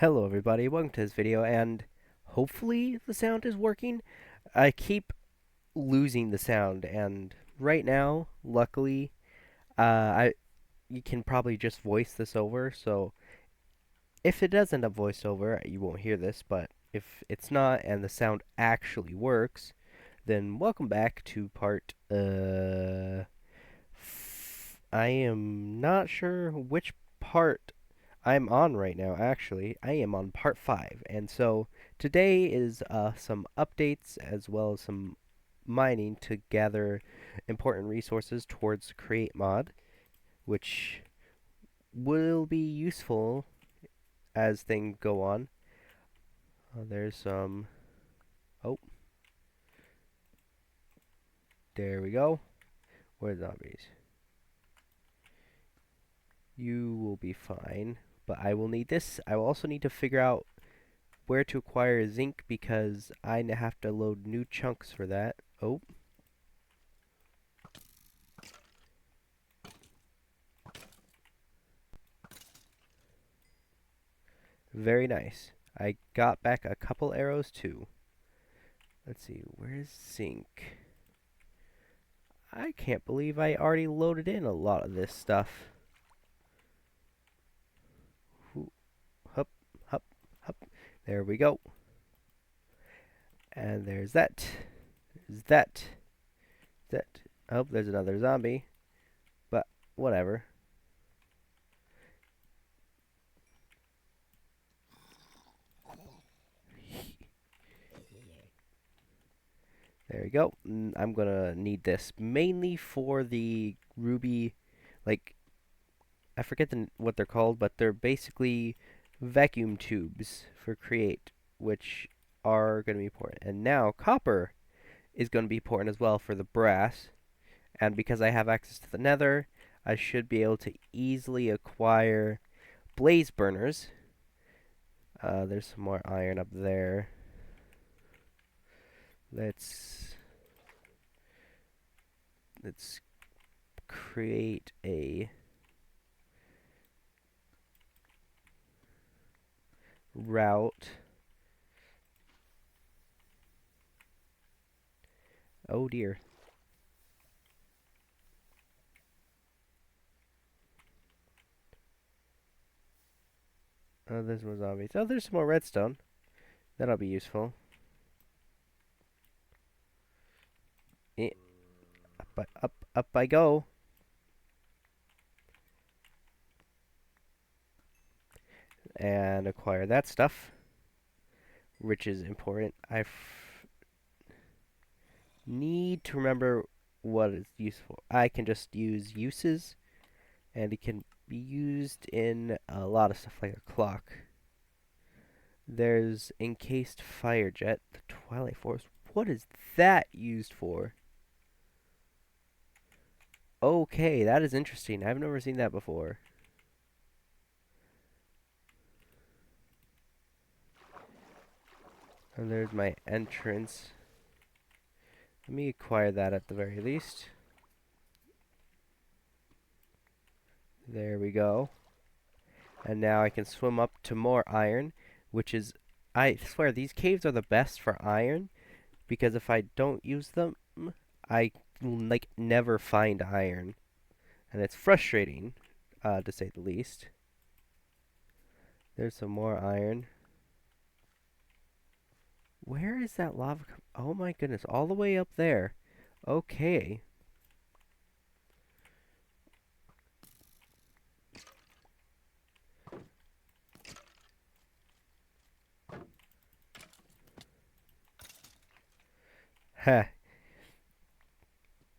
Hello everybody, welcome to this video, and hopefully the sound is working. I keep losing the sound, and right now, luckily, I you can probably just voice this over, so if it does end up voiced over, you won't hear this, but if it's not and the sound actually works, then welcome back to part, I am not sure which part I'm on right now, actually. I am on part 5. And so today is some updates as well as some mining to gather important resources towards Create Mod, which will be useful as things go on. There's some. Oh, there we go. Where's zombies? You will be fine, but I will need this. I will also need to figure out where to acquire zinc because I have to load new chunks for that. Oh, very nice. I got back a couple arrows too. Let's see, where's zinc? I can't believe I already loaded in a lot of this stuff. Hup, hup, hup. There we go. And there's that. There's that. That. Oh, there's another zombie. But whatever. There we go. I'm gonna need this mainly for the ruby, like I forget what they're called, but they're basically vacuum tubes for create, which are going to be important. And now copper is going to be important as well for the brass. And because I have access to the nether, I should be able to easily acquire blaze burners. There's some more iron up there. Let's let's create a route. Oh dear. Oh, there's more zombies. Oh, there's some more redstone. That'll be useful. Eh, up I go. And acquire that stuff, which is important. Need to remember what is useful. I can just use uses, and it can be used in a lot of stuff like a clock. There's encased fire jet, the Twilight Forest. What is that used for? Okay, that is interesting. I've never seen that before. And there's my entrance. Let me acquire that at the very least. There we go. And now I can swim up to more iron, which is, I swear, these caves are the best for iron, because if I don't use them, I, like, never find iron. And it's frustrating, to say the least. There's some more iron. Where is that lava? Oh my goodness, all the way up there. Okay. Ha.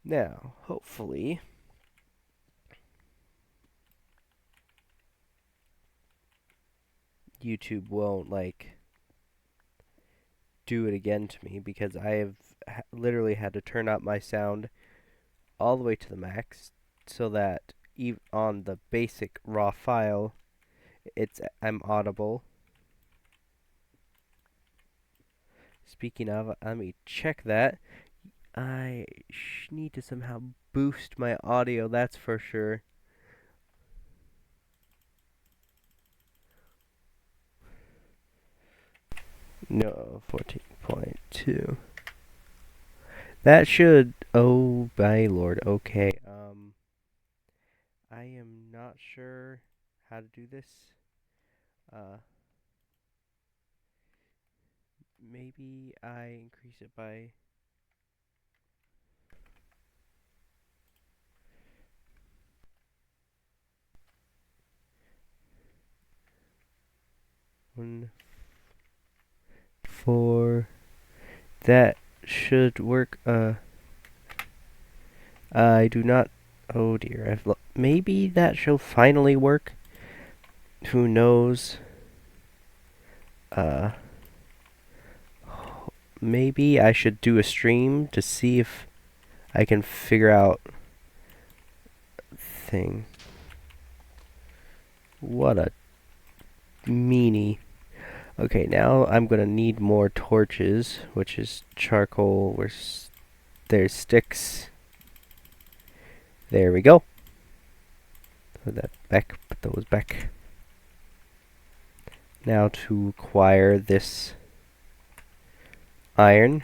Now, hopefully, YouTube won't, like, do it again to me, because I have literally had to turn up my sound all the way to the max so that even on the basic raw file I'm audible. Speaking of, let me check that. I need to somehow boost my audio, that's for sure. No, 14.2. That should, oh my lord, okay. I am not sure how to do this. Uh, Maybe I increase it by 1, 4. That should work. I do not. Oh dear. Maybe that shall finally work. Who knows? Uh, Maybe I should do a stream to see if I can figure out thing. What a meanie. Okay, now I'm gonna need more torches, which is charcoal. There's sticks. There we go. Put that back. Put those back. Now to acquire this iron.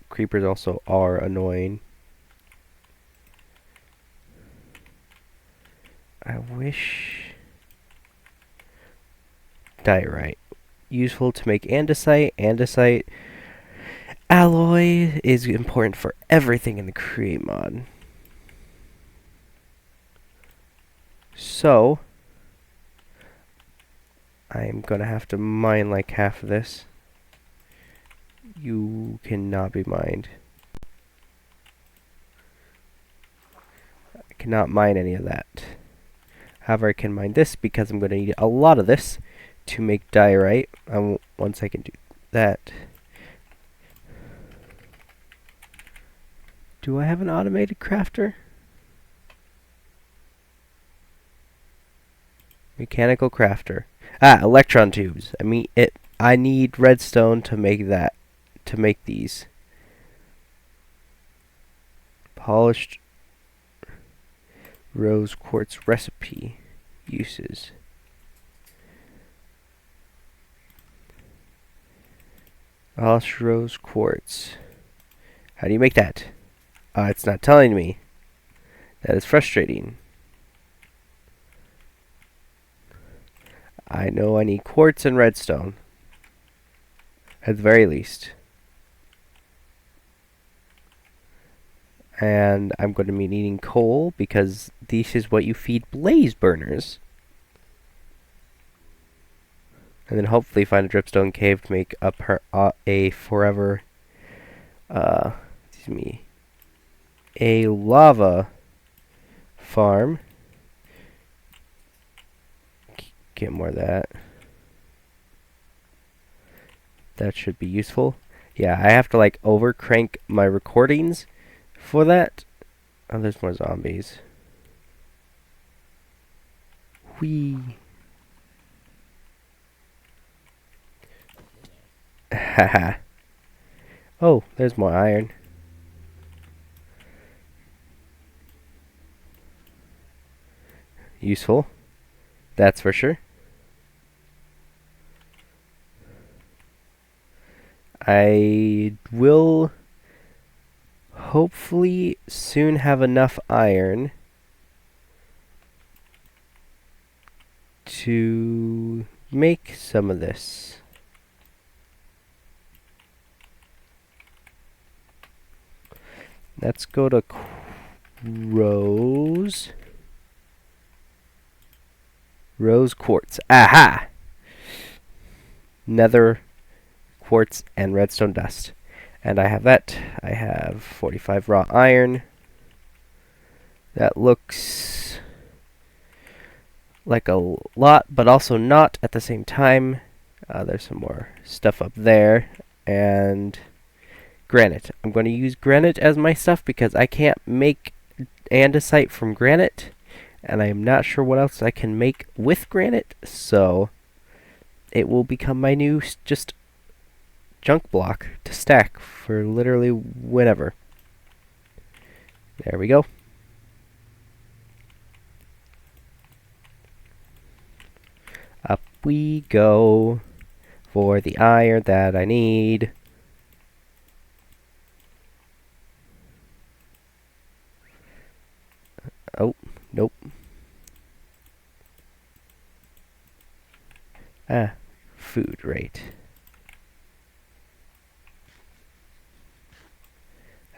Creepers also are annoying. I wish diorite. Useful to make andesite. Andesite alloy is important for everything in the Create mod. So, I'm gonna have to mine like half of this. You cannot be mined. I cannot mine any of that. However, I can mine this because I'm going to need a lot of this to make diorite. Once I can do that. Do I have an automated crafter? Mechanical crafter. Ah, electron tubes. I need redstone to make that. To make these. Polished rose quartz recipe uses. Polished rose quartz. How do you make that? It's not telling me. That is frustrating. I know I need quartz and redstone. At the very least. And I'm going to be needing coal because this is what you feed blaze burners. And then hopefully find a dripstone cave to make a forever, a lava farm. Get more of that. That should be useful. Yeah, I have to like overcrank my recordings for that. Oh, there's more zombies. Whee. Haha. Oh, there's more iron. Useful. That's for sure. I will hopefully soon have enough iron to make some of this. Let's go to rose quartz. Aha! Nether quartz and redstone dust. And I have that. I have 45 raw iron. That looks like a lot, but also not at the same time. There's some more stuff up there. And granite. I'm going to use granite as my stuff because I can't make andesite from granite. And I am not sure what else I can make with granite. So it will become my new just junk block to stack for literally whenever. There we go. Up we go. for the iron that I need. Oh, nope. Ah, food, right.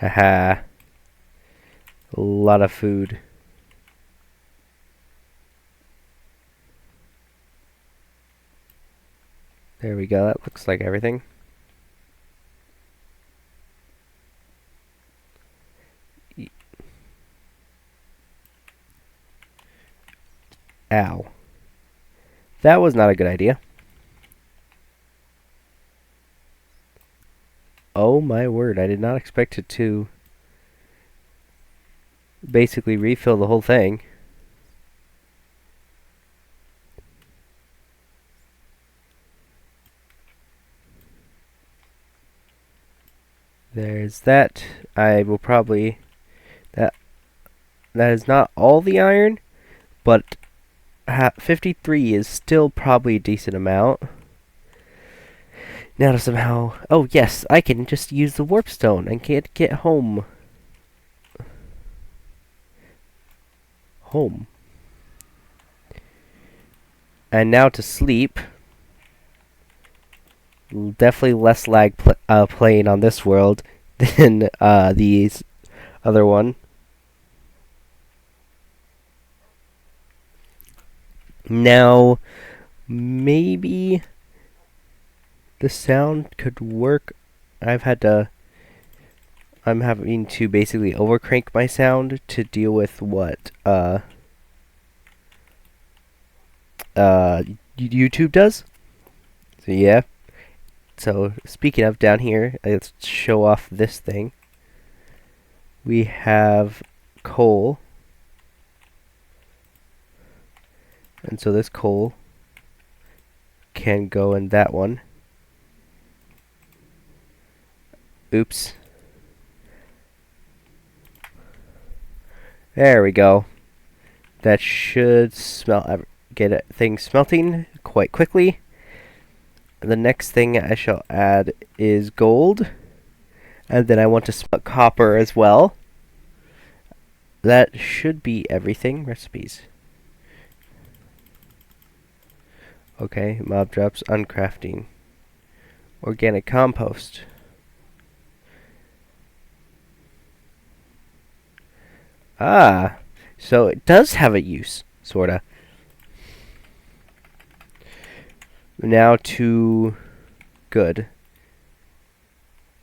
Haha. A lot of food. There we go. That looks like everything. Ow. That was not a good idea. Oh my word, I did not expect it to basically refill the whole thing. There's that. I will probably... That is not all the iron, but 53 is still probably a decent amount. Now to somehow... Oh yes, I can just use the warp stone and can't get home. Home. And now to sleep. Definitely less lag playing on this world than the other one. Now, maybe the sound could work. I'm having to basically overcrank my sound to deal with what YouTube does. So yeah. So speaking of down here, let's show off this thing. We have coal. And so this coal can go in that one. Oops. There we go. That should get things smelting quite quickly. The next thing I shall add is gold. And then I want to smelt copper as well. That should be everything. Recipes. Okay, mob drops, uncrafting. Organic compost. Ah, so it does have a use, sorta. Now to... Good.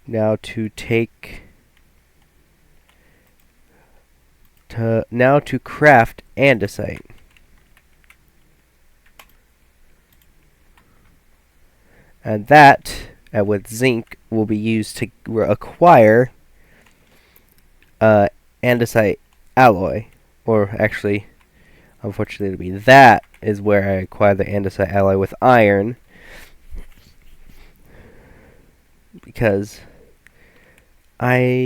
Now to take... Now to craft andesite. And that, with zinc, will be used to acquire andesite alloy. Or actually, unfortunately, it'll be that is where I acquire the andesite alloy with iron. Because let's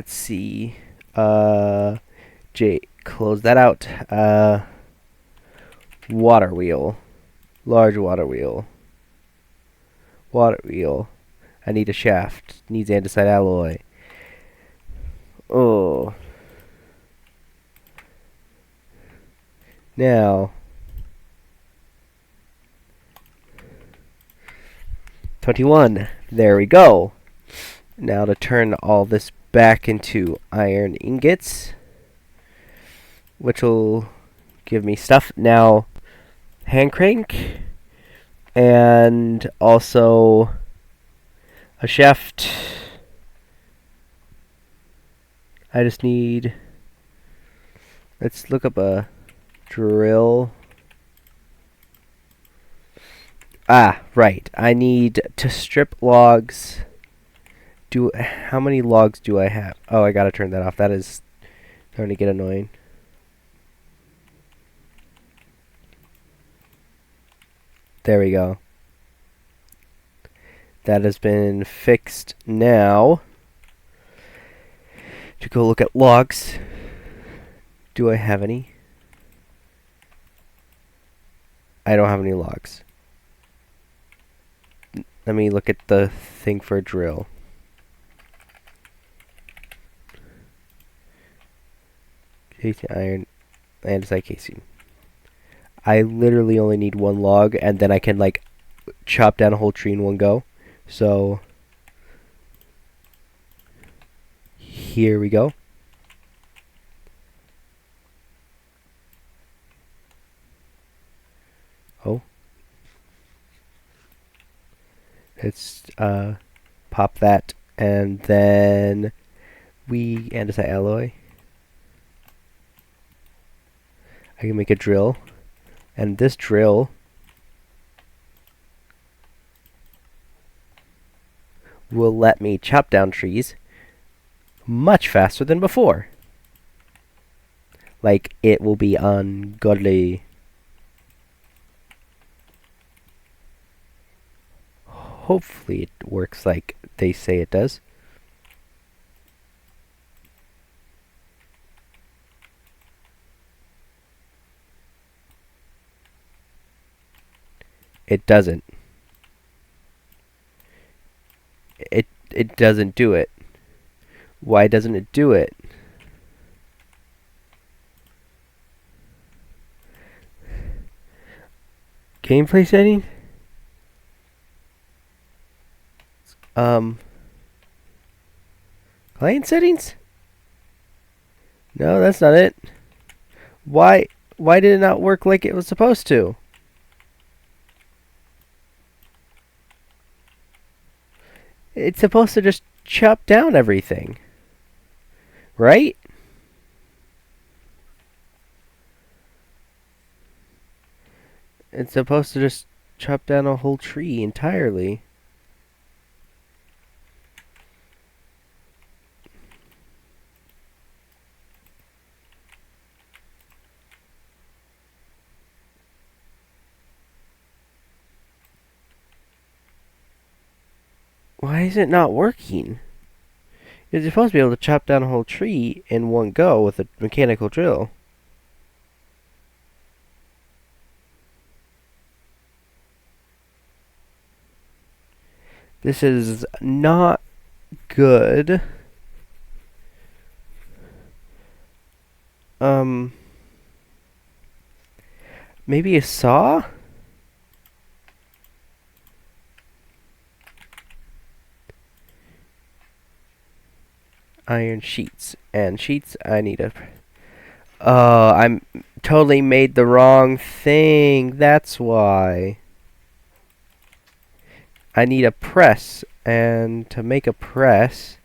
see, close that out. Water wheel. Large water wheel. Water wheel. I need a shaft. Needs andesite alloy. Oh. Now. 21. There we go. Now to turn all this back into iron ingots, which will give me stuff. Now, hand crank, and also a shaft. I just need... Let's look up a drill. Ah, right. I need to strip logs. How many logs do I have? Oh, I gotta turn that off. That is starting to get annoying. There we go. That has been fixed now. To go look at logs. Do I have any? I don't have any logs. Let me look at the thing for a drill. Casing iron, andesite casing. I literally only need one log, and then I can like chop down a whole tree in one go. So here we go. Oh, let's pop that, and then we andesite alloy. I can make a drill, and this drill will let me chop down trees much faster than before. Like, it will be ungodly. Hopefully it works like they say it does. It doesn't. It doesn't do it. Why doesn't it do it? Gameplay setting? Client settings? No, that's not it. Why did it not work like it was supposed to? It's supposed to just chop down everything. Right? It's supposed to just chop down a whole tree entirely. Why is it not working? You're supposed to be able to chop down a whole tree in one go with a mechanical drill. This is not good. Maybe a saw? Iron sheets. And sheets, I need a... Oh, I'm totally made the wrong thing. That's why. I need a press. And to make a press,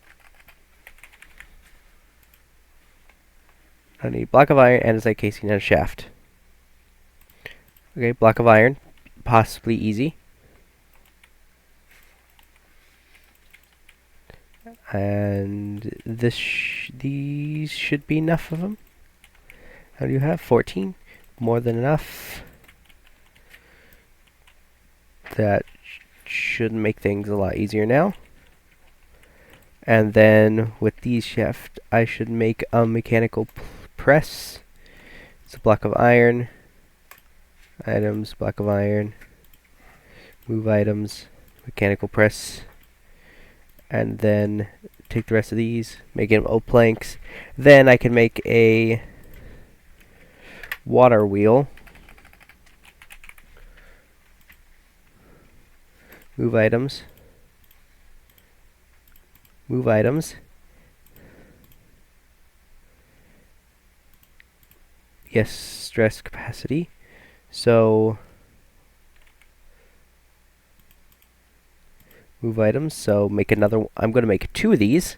I need a block of iron, andesite casing, and a shaft. Okay, block of iron. Possibly easy. And these should be enough of them. How do you have? 14? More than enough. That should make things a lot easier now. And then with these shaft, I should make a mechanical press. It's a block of iron. Items, block of iron. Move items, mechanical press. And then take the rest of these, make them oak planks. Then I can make a water wheel. Move items. Move items. Yes, stress capacity. So move items. So make another. I'm going to make 2 of these.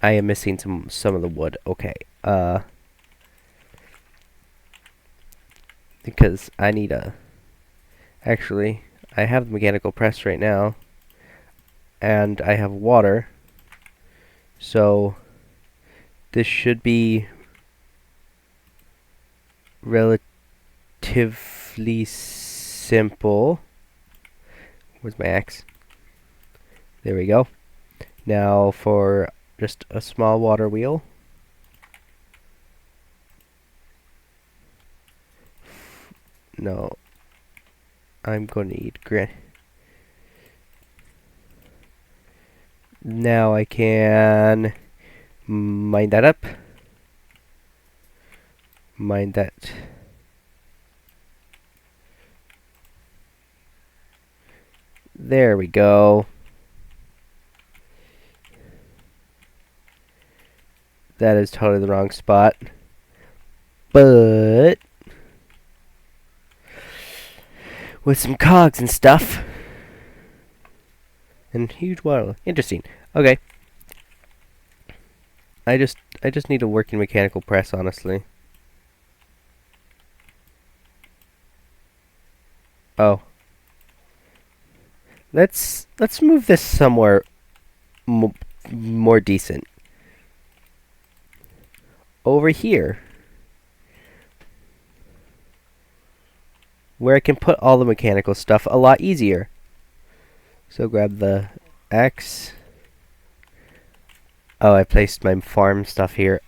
I am missing some of the wood. Okay. Because I need a. Actually, I have the mechanical press right now, and I have water. So this should be relatively simple. Where's my axe? There we go. Now for just a small water wheel. No. I'm going to need granite. Now I can mine that up. Mine that. There we go. That is totally the wrong spot. But with some cogs and stuff. And huge water. Interesting. Okay. I just need a working mechanical press, honestly. Oh. Let's move this somewhere more decent. Over here. Where I can put all the mechanical stuff a lot easier. So grab the X. Oh, I placed my farm stuff here.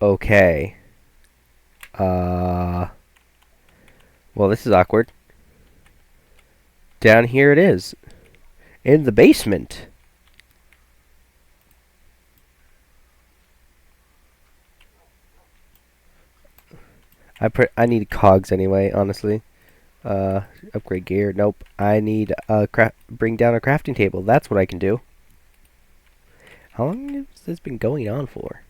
Okay. Well, this is awkward. Down here it is. In the basement. I need cogs anyway, honestly. Upgrade gear. Nope. I need bring down a crafting table. That's what I can do. How long has this been going on for?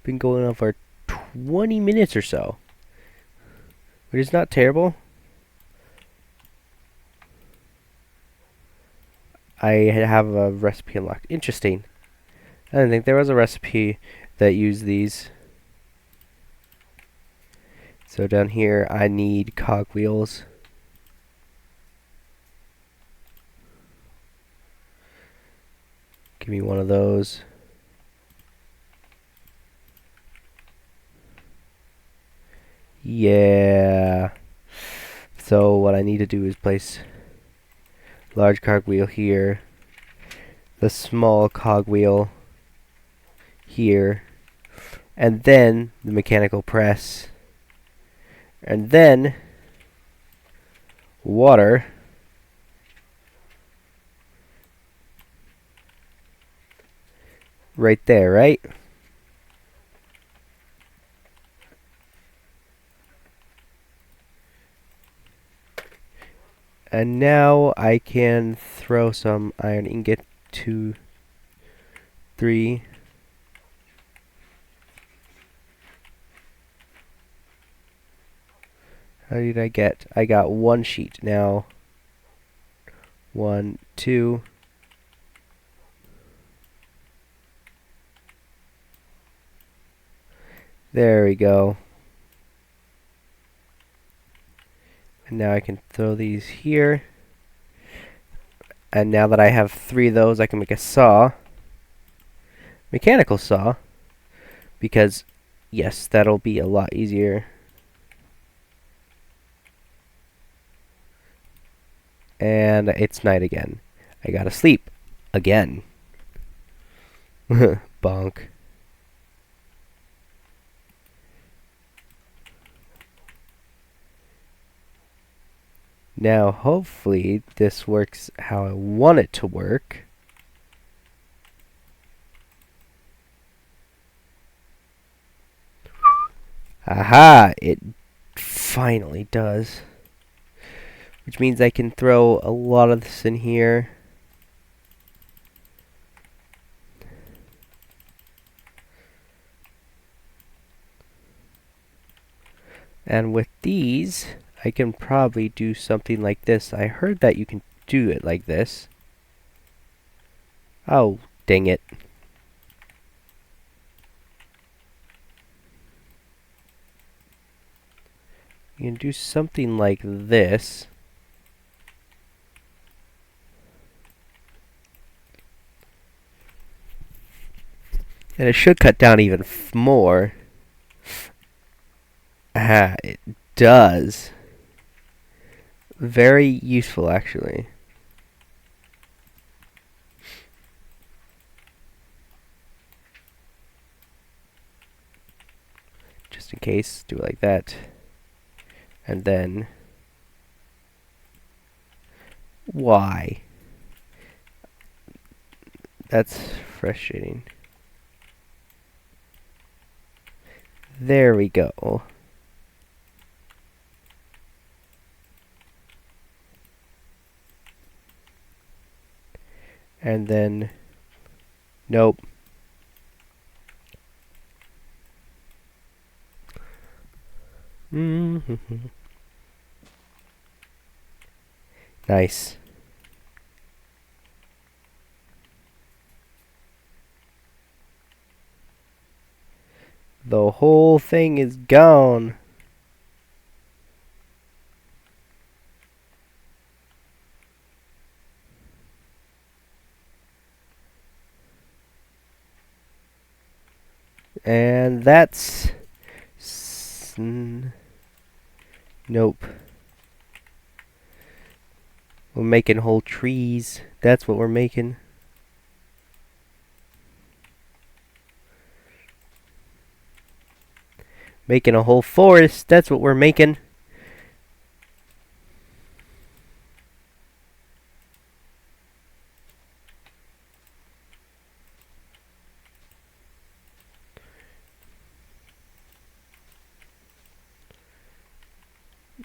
Been going on for 20 minutes or so. Which is not terrible. I have a recipe unlocked. Interesting. I didn't think there was a recipe that used these. So down here I need cogwheels. Give me one of those. Yeah. So what I need to do is place large cogwheel here, the small cogwheel here, and then the mechanical press, and then water. Right there, right? And now I can throw some iron ingot. 2, 3. How did I get? I got 1 sheet now. 1, 2. There we go. And now I can throw these here. And now that I have 3 of those, I can make a saw. Mechanical saw. Because, yes, that'll be a lot easier. And it's night again. I gotta sleep. Again. Bonk. Now, hopefully, this works how I want it to work. Aha! It finally does. Which means I can throw a lot of this in here. And with these, I can probably do something like this. I heard that you can do it like this. Oh, dang it. You can do something like this. And it should cut down even more. Ah, it does. Very useful, actually. Just in case, do it like that. And then... Why? That's frustrating. There we go. And then, nope. Nice. The whole thing is gone. And that's... Nope. We're making whole trees. That's what we're making. Making a whole forest. That's what we're making.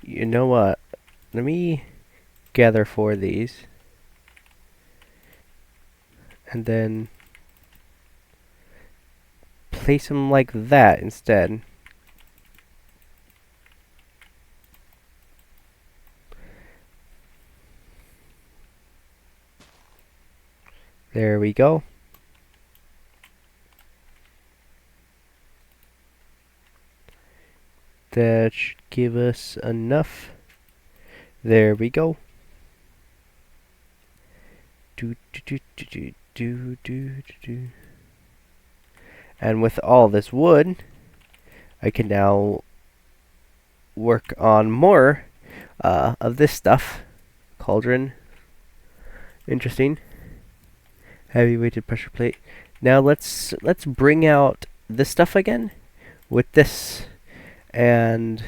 You know what? Let me gather 4 of these. And then place them like that instead. There we go. That should give us enough. There we go. And with all this wood, I can now work on more of this stuff. Cauldron. Interesting. Heavy weighted pressure plate. Now let's bring out this stuff again with this. And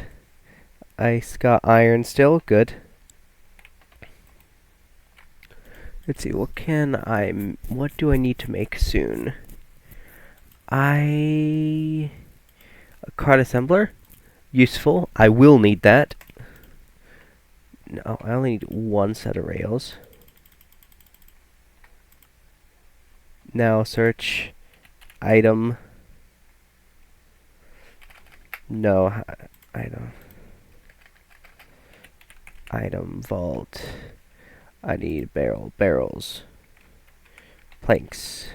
I got iron still. Good. Let's see, what do I need to make soon? A card assembler? Useful. I will need that. No, I only need 1 set of rails. Now search item. No, item. Item vault. I need barrels. Planks.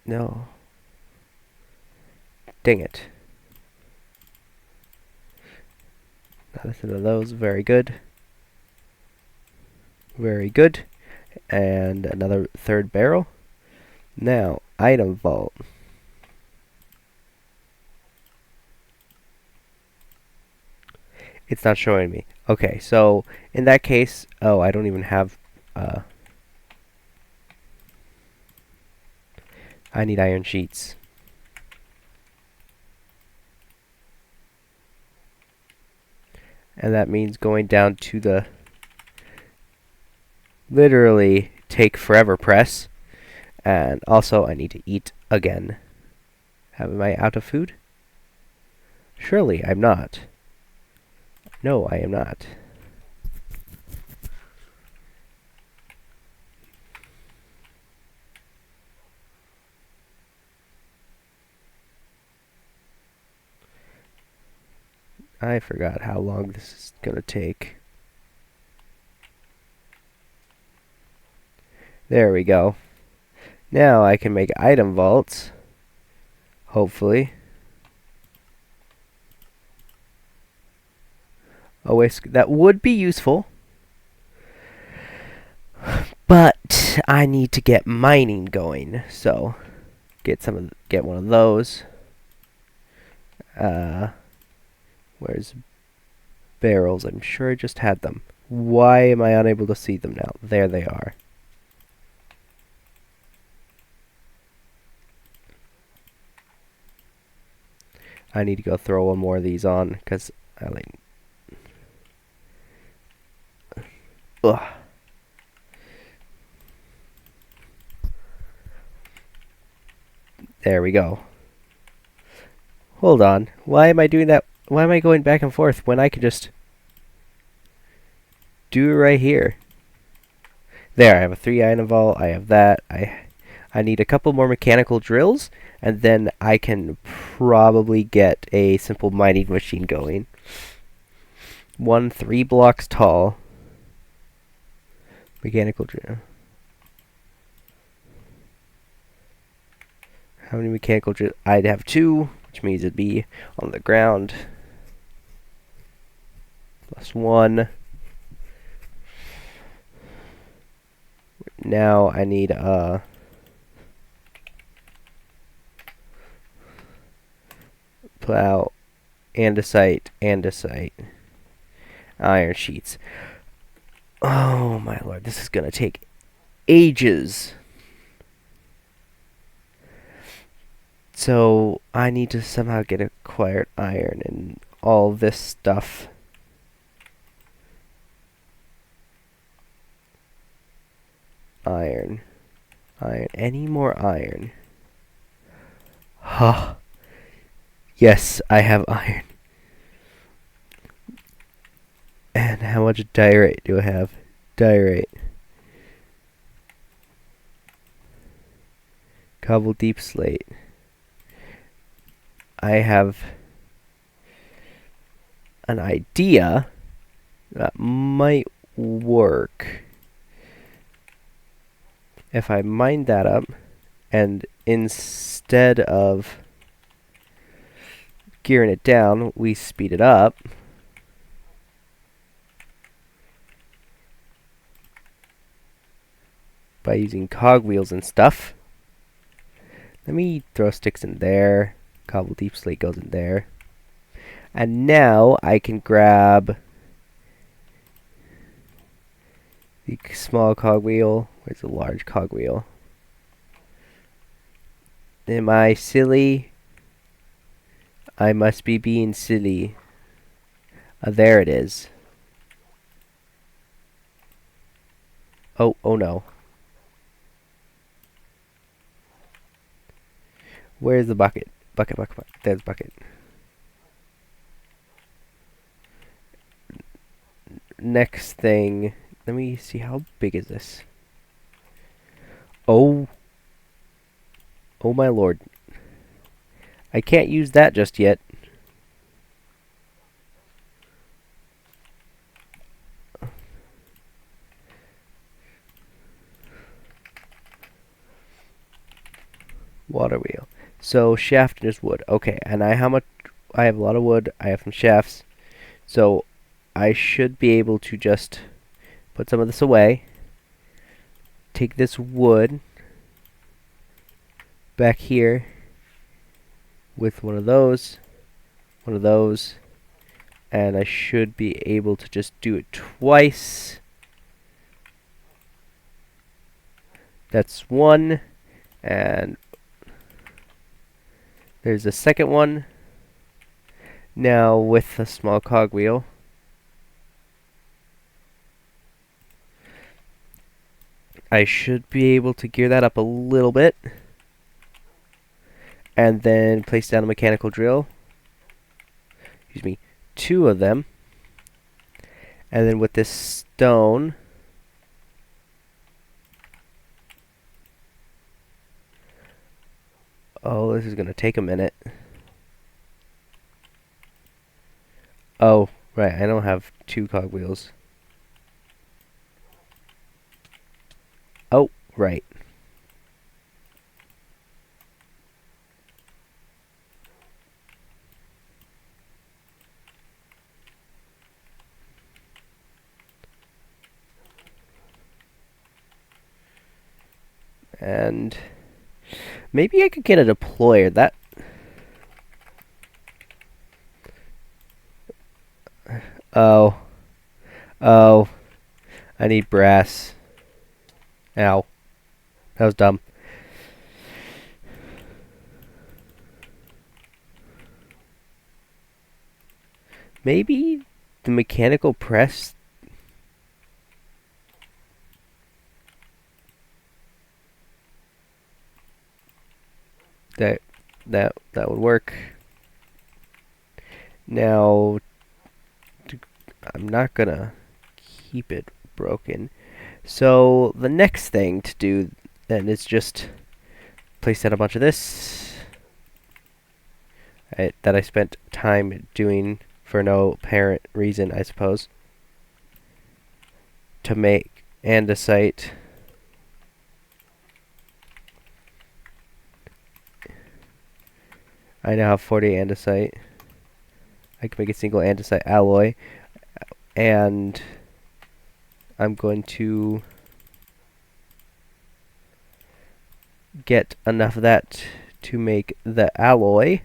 No. Dang it. Nothing of those. Very good. Very good. And another 3rd barrel. Now, item vault. It's not showing me. Okay, so in that case, oh, I don't even have, I need iron sheets. And that means going down to the literally take forever press. And also I need to eat again. Am I out of food? Surely I'm not. No, I am not. I forgot how long this is gonna take. There we go. Now I can make item vaults. Hopefully. Oh, that would be useful. But I need to get mining going, so get one of those. Where's barrels? I'm sure I just had them. Why am I unable to see them now? There they are. I need to go throw one more of these on, because I like... Ugh. There we go. Hold on. Why am I doing that? Why am I going back and forth when I could just do it right here? There, I have a 3-iron vault. I have that. I need a couple more mechanical drills, and then I can probably get a simple mining machine going. 3 blocks tall. Mechanical drill. How many mechanical drills? I'd have 2, which means it'd be on the ground. Plus 1. Now I need plow, andesite, iron sheets. Oh my lord, this is gonna take ages. So I need to somehow get acquired iron and all this stuff. Iron. Any more iron? Huh. Yes, I have iron. And how much diorite do I have? Diorite. Cobble deep slate. I have an idea that might work. If I mine that up, and instead of gearing it down, we speed it up. By using cogwheels and stuff. Let me throw sticks in there. Cobble deep slate goes in there. And now I can grab the small cogwheel. Where's the large cogwheel? Am I silly? I must be being silly. There it is. Oh no. Where's the bucket? Bucket. There's bucket. Next thing, let me see, how big is this? Oh my lord. I can't use that just yet. Water wheel. So shaft is wood. Okay, and I have a lot of wood. I have some shafts. So I should be able to just put some of this away. Take this wood back here with one of those, and I should be able to just do it twice. That's one, and there's a second one. Now with a small cogwheel, I should be able to gear that up a little bit, and then place down a mechanical drill. Excuse me, 2 of them. And then with this stone, oh, this is going to take a minute. Oh, right, I don't have 2 cogwheels. Oh, right. And maybe I could get a deployer. That... Oh. I need brass. Ow. That was dumb. Maybe the mechanical press. That that would work. Now, I'm not gonna keep it broken. So the next thing to do then is just place down a bunch of this that I spent time doing for no apparent reason, I suppose, to make andesite. I now have 40 andesite. I can make a single andesite alloy, and I'm going to get enough of that to make the alloy.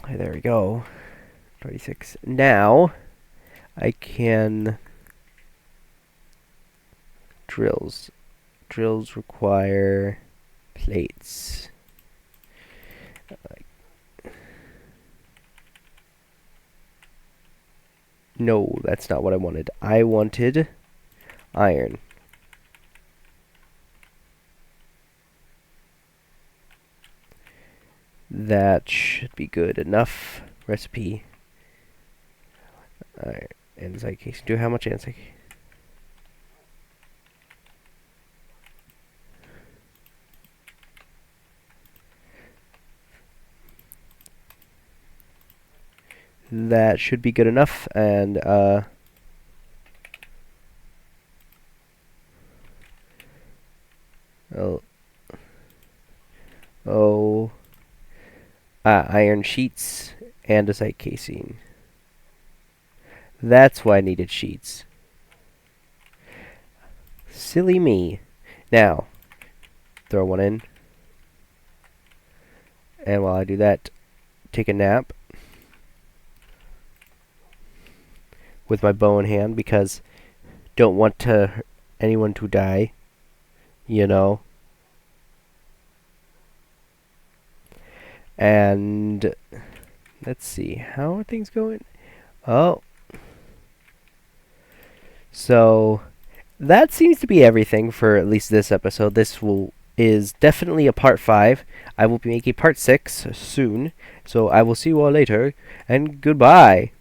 There we go. 26. Now I can drills. Drills require plates. No, that's not what I wanted. I wanted iron. That should be good enough. Recipe. Alright, andesite case. Do how much andesite? That should be good enough, and iron sheets, andesite casing. That's why I needed sheets. Silly me. Now, throw one in. And while I do that, take a nap with my bow in hand, because don't want anyone to die, you know. And let's see, how are things going? Oh, so that seems to be everything for at least this episode. This is definitely a part 5. I will be making part 6 soon, so I will see you all later, and goodbye.